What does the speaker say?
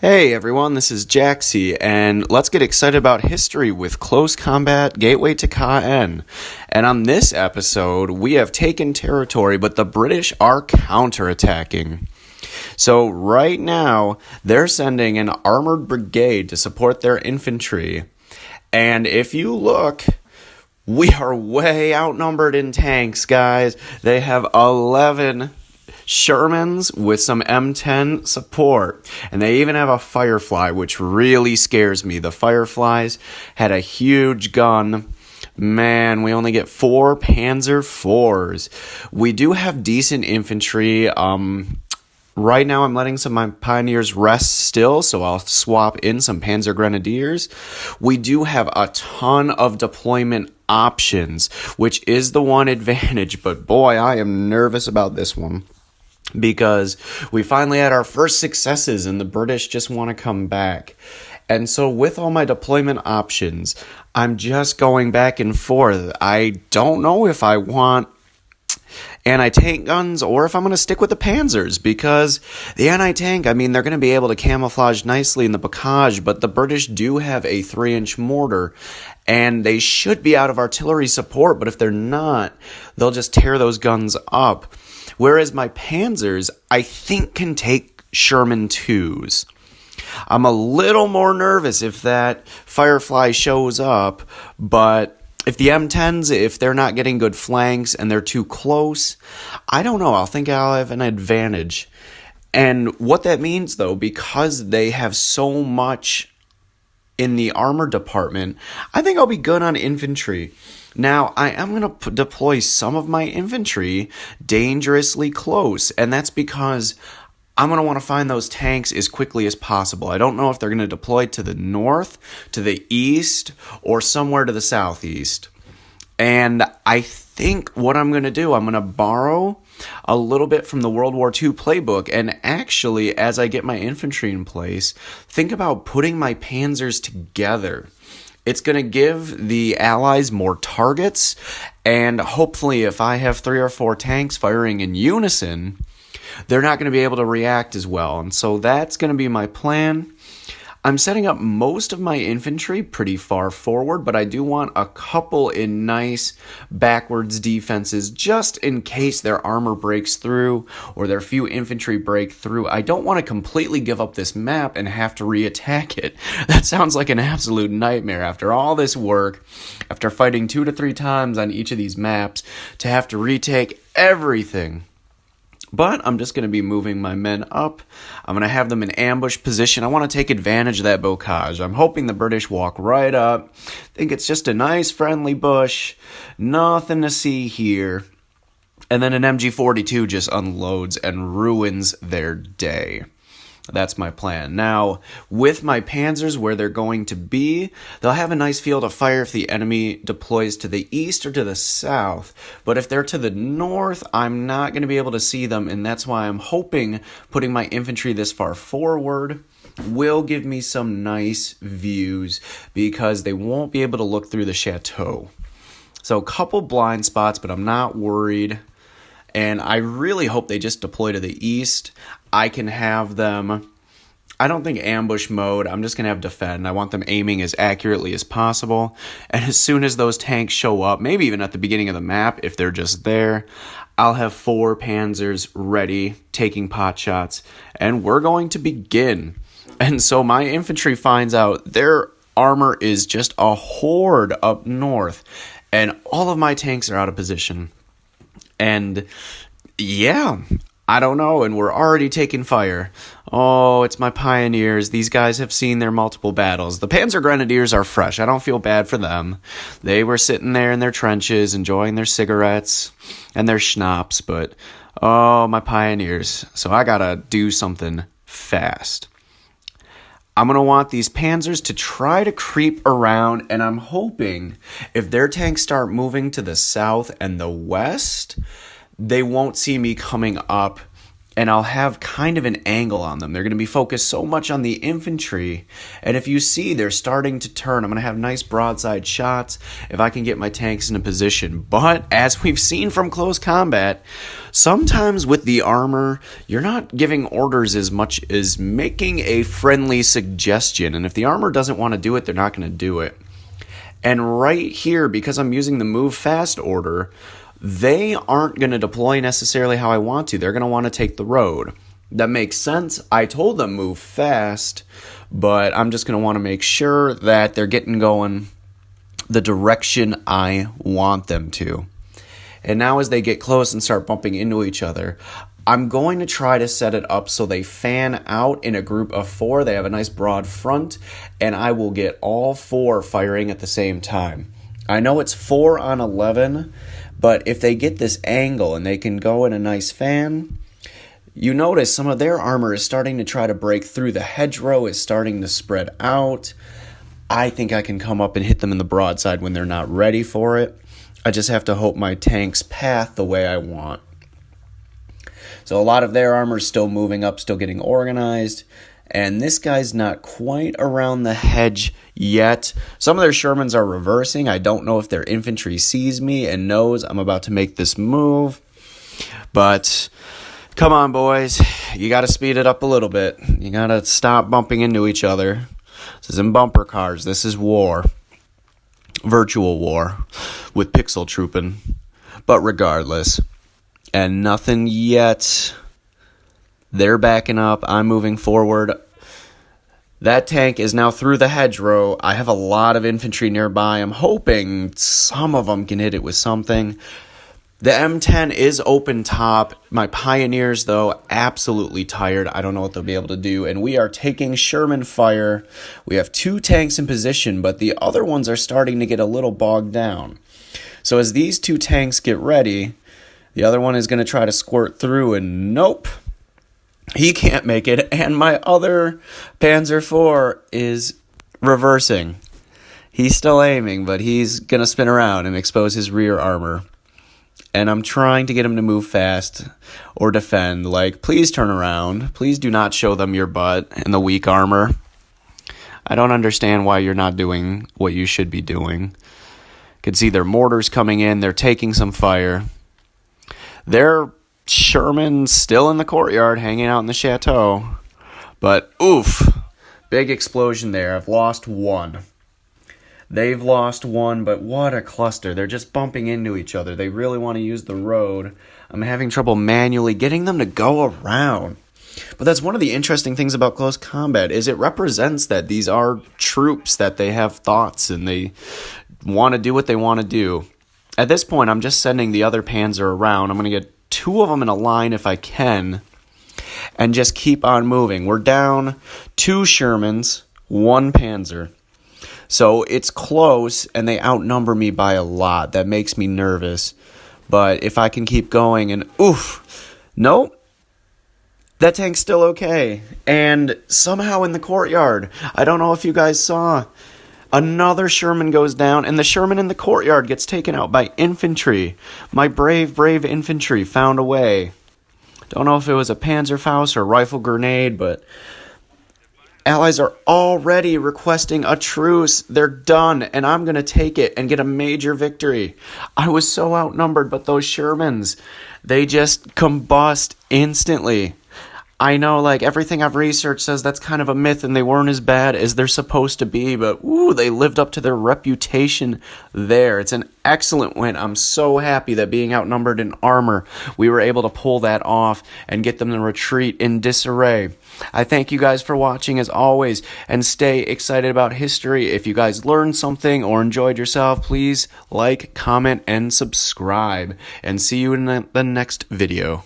Hey everyone, this is Jaxie, and let's get excited about history with Close Combat Gateway to Caen. And on this episode, we have taken territory, but the British are counterattacking. So right now, they're sending an armored brigade to support their infantry. And if you look, we are way outnumbered in tanks, guys. They have 11 Shermans with some M10 support, and they even have a Firefly, which really scares me. The Fireflies had a huge gun. Man, we only get 4 Panzer IVs. We do have decent infantry. Right now I'm letting some of my Pioneers rest still, so I'll swap in some Panzer Grenadiers. We do have a ton of deployment options, which is the one advantage, but boy, I am nervous about this one. Because we finally had our first successes and the British just want to come back. And so with all my deployment options, I'm just going back and forth. I don't know if I want anti-tank guns or if I'm going to stick with the Panzers, because the anti-tank, they're going to be able to camouflage nicely in the Bocage, but the British do have a 3-inch mortar, and they should be out of artillery support, but if they're not, they'll just tear those guns up. Whereas my Panzers, I think, can take Sherman 2s. I'm a little more nervous if that Firefly shows up, but if the M10s, if they're not getting good flanks and they're too close, I don't know. I think I'll have an advantage. And what that means, though, because they have so much in the armor department, I think I'll be good on infantry. Now, I am going to deploy some of my infantry dangerously close, and that's because I'm going to want to find those tanks as quickly as possible. I don't know if they're going to deploy to the north, to the east, or somewhere to the southeast. And I think what I'm going to do, I'm going to borrow a little bit from the World War II playbook, and actually, as I get my infantry in place, think about putting my Panzers together. It's going to give the Allies more targets, and hopefully if I have 3 or 4 tanks firing in unison, they're not going to be able to react as well. And so that's going to be my plan. I'm setting up most of my infantry pretty far forward, but I do want a couple in nice backwards defenses just in case their armor breaks through or their few infantry break through. I don't want to completely give up this map and have to reattack it. That sounds like an absolute nightmare after all this work, after fighting 2 to 3 times on each of these maps, to have to retake everything. But I'm just going to be moving my men up. I'm going to have them in ambush position. I want to take advantage of that Bocage. I'm hoping the British walk right up. Think it's just a nice friendly bush. Nothing to see here. And then an MG42 just unloads and ruins their day. That's my plan. Now, with my Panzers where they're going to be, they'll have a nice field of fire if the enemy deploys to the east or to the south. But if they're to the north, I'm not going to be able to see them, and that's why I'm hoping putting my infantry this far forward will give me some nice views, because they won't be able to look through the chateau. So a couple blind spots, but I'm not worried. And I really hope they just deploy to the east. I can have them, I don't think ambush mode, I'm just going to have defend. I want them aiming as accurately as possible. And as soon as those tanks show up, maybe even at the beginning of the map, if they're just there, I'll have 4 Panzers ready, taking pot shots, and we're going to begin. And so my infantry finds out their armor is just a horde up north, and all of my tanks are out of position. And yeah, I don't know, and we're already taking fire. Oh, it's my Pioneers. These guys have seen their multiple battles. The Panzer Grenadiers are fresh. I don't feel bad for them. They were sitting there in their trenches, enjoying their cigarettes and their schnapps, but oh, my Pioneers. So I gotta do something fast. I'm going to want these Panzers to try to creep around, and I'm hoping if their tanks start moving to the south and the west, they won't see me coming up and I'll have kind of an angle on them. They're going to be focused so much on the infantry, and if you see, they're starting to turn. I'm going to have nice broadside shots if I can get my tanks in a position. But as we've seen from close combat, sometimes with the armor, you're not giving orders as much as making a friendly suggestion, and if the armor doesn't want to do it, they're not going to do it. And right here, because I'm using the move fast order, they aren't going to deploy necessarily how I want to. They're going to want to take the road. That makes sense. I told them move fast, but I'm just going to want to make sure that they're getting going the direction I want them to. And now as they get close and start bumping into each other, I'm going to try to set it up so they fan out in a group of 4. They have a nice broad front, and I will get all 4 firing at the same time. I know it's 4 on 11, but if they get this angle and they can go in a nice fan, you notice some of their armor is starting to try to break through. The hedgerow is starting to spread out. I think I can come up and hit them in the broadside when they're not ready for it. I just have to hope my tanks path the way I want. So a lot of their armor is still moving up, still getting organized. And this guy's not quite around the hedge yet. Some of their Shermans are reversing. I don't know if their infantry sees me and knows I'm about to make this move. But come on, boys. You got to speed it up a little bit. You got to stop bumping into each other. This isn't bumper cars. This is war. Virtual war with pixel trooping. But regardless. And nothing yet. They're backing up. I'm moving forward. That tank is now through the hedgerow. I have a lot of infantry nearby. I'm hoping some of them can hit it with something. The M10 is open top. My Pioneers, though, absolutely tired. I don't know what they'll be able to do. And we are taking Sherman fire. We have 2 tanks in position, but the other ones are starting to get a little bogged down. So as these 2 tanks get ready, the other one is going to try to squirt through, and nope. He can't make it, and my other Panzer IV is reversing. He's still aiming, but he's going to spin around and expose his rear armor. And I'm trying to get him to move fast or defend. Like, please turn around. Please do not show them your butt and the weak armor. I don't understand why you're not doing what you should be doing. You can see their mortars coming in. They're taking some fire. They're Sherman still in the courtyard, hanging out in the chateau. But, oof, big explosion there. I've lost 1. They've lost 1, but what a cluster. They're just bumping into each other. They really want to use the road. I'm having trouble manually getting them to go around. But that's one of the interesting things about close combat, is it represents that these are troops, that they have thoughts, and they want to do what they want to do. At this point, I'm just sending the other Panzer around. I'm going to get 2 of them in a line if I can, and just keep on moving. We're down 2 Shermans, 1 Panzer. So it's close, and they outnumber me by a lot. That makes me nervous. But if I can keep going, and oof, nope, that tank's still okay. And somehow in the courtyard, I don't know if you guys saw, another Sherman goes down, and the Sherman in the courtyard gets taken out by infantry. My brave, brave infantry found a way. Don't know if it was a Panzerfaust or a rifle grenade, but Allies are already requesting a truce. They're done, and I'm going to take it and get a major victory. I was so outnumbered, but those Shermans, they just combust instantly. I know, like, everything I've researched says that's kind of a myth and they weren't as bad as they're supposed to be, but, ooh, they lived up to their reputation there. It's an excellent win. I'm so happy that being outnumbered in armor, we were able to pull that off and get them to retreat in disarray. I thank you guys for watching, as always, and stay excited about history. If you guys learned something or enjoyed yourself, please like, comment, and subscribe, and see you in the next video.